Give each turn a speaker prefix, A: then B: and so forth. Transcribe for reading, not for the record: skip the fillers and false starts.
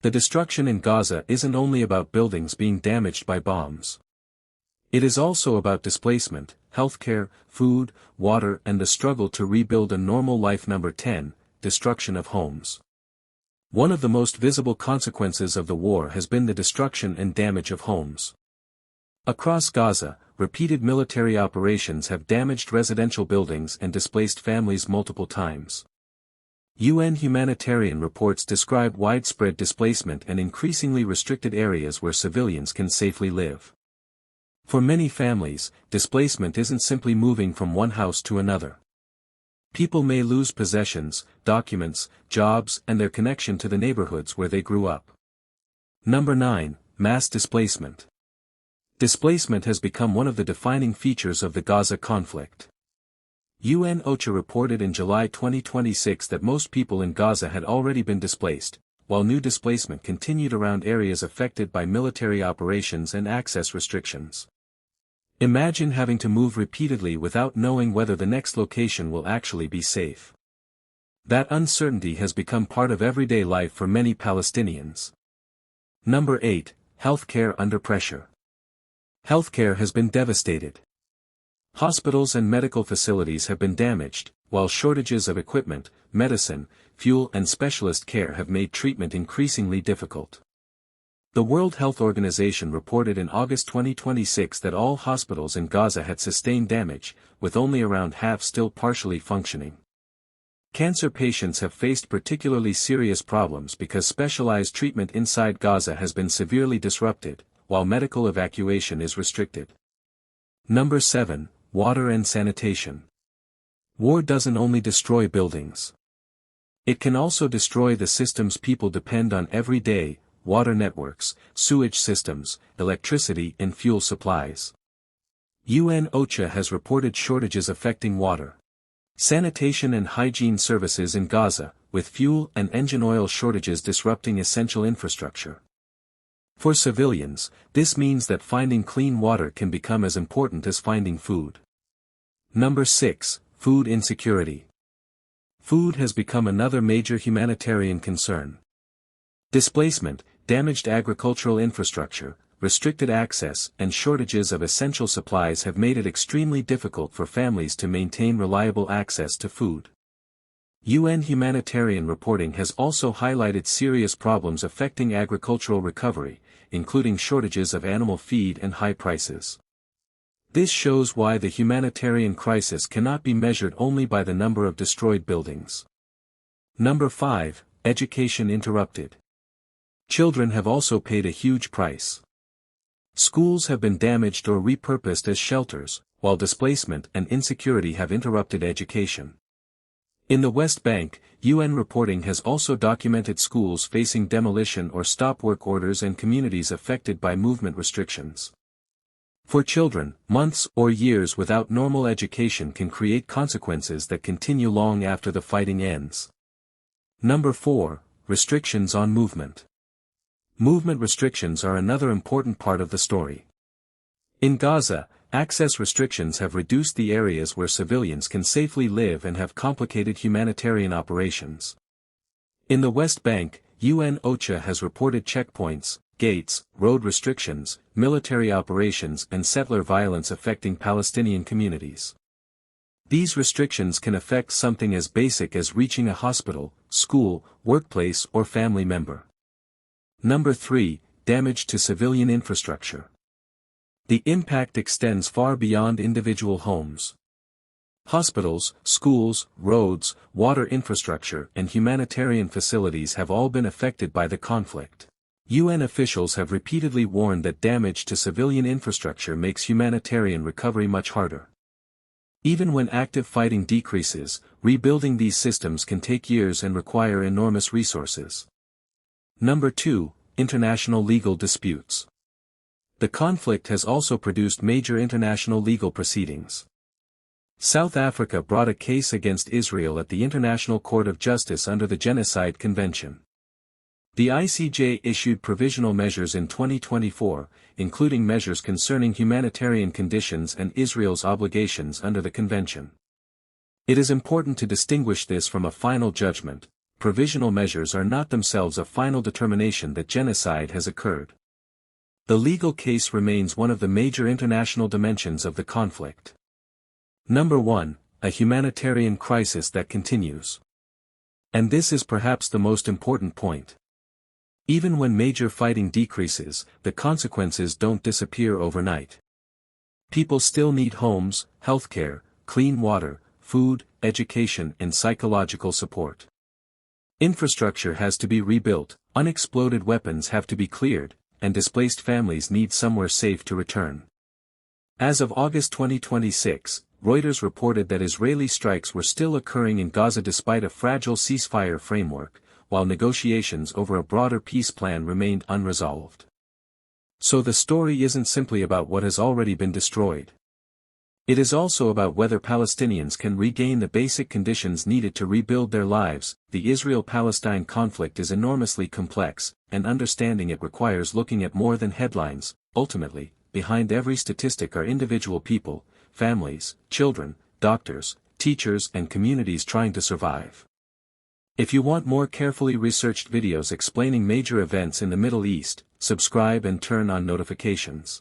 A: The destruction in Gaza isn't only about buildings being damaged by bombs. It is also about displacement, healthcare, food, water, and the struggle to rebuild a normal life. Number 10, destruction of homes. One of the most visible consequences of the war has been the destruction and damage of homes. Across Gaza, repeated military operations have damaged residential buildings and displaced families multiple times. UN humanitarian reports describe widespread displacement and increasingly restricted areas where civilians can safely live. For many families, displacement isn't simply moving from one house to another. People may lose possessions, documents, jobs, and their connection to the neighborhoods where they grew up. Number 9, mass displacement. Displacement has become one of the defining features of the Gaza conflict. UN OCHA reported in July 2026 that most people in Gaza had already been displaced, while new displacement continued around areas affected by military operations and access restrictions. Imagine having to move repeatedly without knowing whether the next location will actually be safe. That uncertainty has become part of everyday life for many Palestinians. Number 8, healthcare under pressure. Healthcare has been devastated. Hospitals and medical facilities have been damaged, while shortages of equipment, medicine, fuel and specialist care have made treatment increasingly difficult. The World Health Organization reported in August 2026 that all hospitals in Gaza had sustained damage, with only around half still partially functioning. Cancer patients have faced particularly serious problems because specialized treatment inside Gaza has been severely disrupted, while medical evacuation is restricted. Number 7, water and sanitation. War doesn't only destroy buildings. It can also destroy the systems people depend on every day: water networks, sewage systems, electricity and fuel supplies. UN OCHA has reported shortages affecting water, sanitation and hygiene services in Gaza, with fuel and engine oil shortages disrupting essential infrastructure. For civilians, this means that finding clean water can become as important as finding food. Number 6, food insecurity. Food has become another major humanitarian concern. Displacement, damaged agricultural infrastructure, restricted access, and shortages of essential supplies have made it extremely difficult for families to maintain reliable access to food. UN humanitarian reporting has also highlighted serious problems affecting agricultural recovery, including shortages of animal feed and high prices. This shows why the humanitarian crisis cannot be measured only by the number of destroyed buildings. Number 5, education interrupted. Children have also paid a huge price. Schools have been damaged or repurposed as shelters, while displacement and insecurity have interrupted education. In the West Bank, UN reporting has also documented schools facing demolition or stop work orders and communities affected by movement restrictions. For children, months or years without normal education can create consequences that continue long after the fighting ends. Number 4, restrictions on movement. Movement restrictions are another important part of the story. In Gaza, access restrictions have reduced the areas where civilians can safely live and have complicated humanitarian operations. In the West Bank, UN OCHA has reported checkpoints, gates, road restrictions, military operations and settler violence affecting Palestinian communities. These restrictions can affect something as basic as reaching a hospital, school, workplace or family member. Number 3, damage to civilian infrastructure. The impact extends far beyond individual homes. Hospitals, schools, roads, water infrastructure and humanitarian facilities have all been affected by the conflict. UN officials have repeatedly warned that damage to civilian infrastructure makes humanitarian recovery much harder. Even when active fighting decreases, rebuilding these systems can take years and require enormous resources. Number 2, international legal disputes. The conflict has also produced major international legal proceedings. South Africa brought a case against Israel at the International Court of Justice under the Genocide Convention. The ICJ issued provisional measures in 2024, including measures concerning humanitarian conditions and Israel's obligations under the convention. It is important to distinguish this from a final judgment. provisional measures are not themselves a final determination that genocide has occurred. The legal case remains one of the major international dimensions of the conflict. Number 1, a humanitarian crisis that continues. And this is perhaps the most important point. Even when major fighting decreases, the consequences don't disappear overnight. People still need homes, healthcare, clean water, food, education and psychological support. Infrastructure has to be rebuilt, unexploded weapons have to be cleared, and displaced families need somewhere safe to return. As of August 2026, Reuters reported that Israeli strikes were still occurring in Gaza despite a fragile ceasefire framework, while negotiations over a broader peace plan remained unresolved. So the story isn't simply about what has already been destroyed. It is also about whether Palestinians can regain the basic conditions needed to rebuild their lives. The Israel-Palestine conflict is enormously complex, and understanding it requires looking at more than headlines. Ultimately, behind every statistic are individual people, families, children, doctors, teachers and communities trying to survive. If you want more carefully researched videos explaining major events in the Middle East, subscribe and turn on notifications.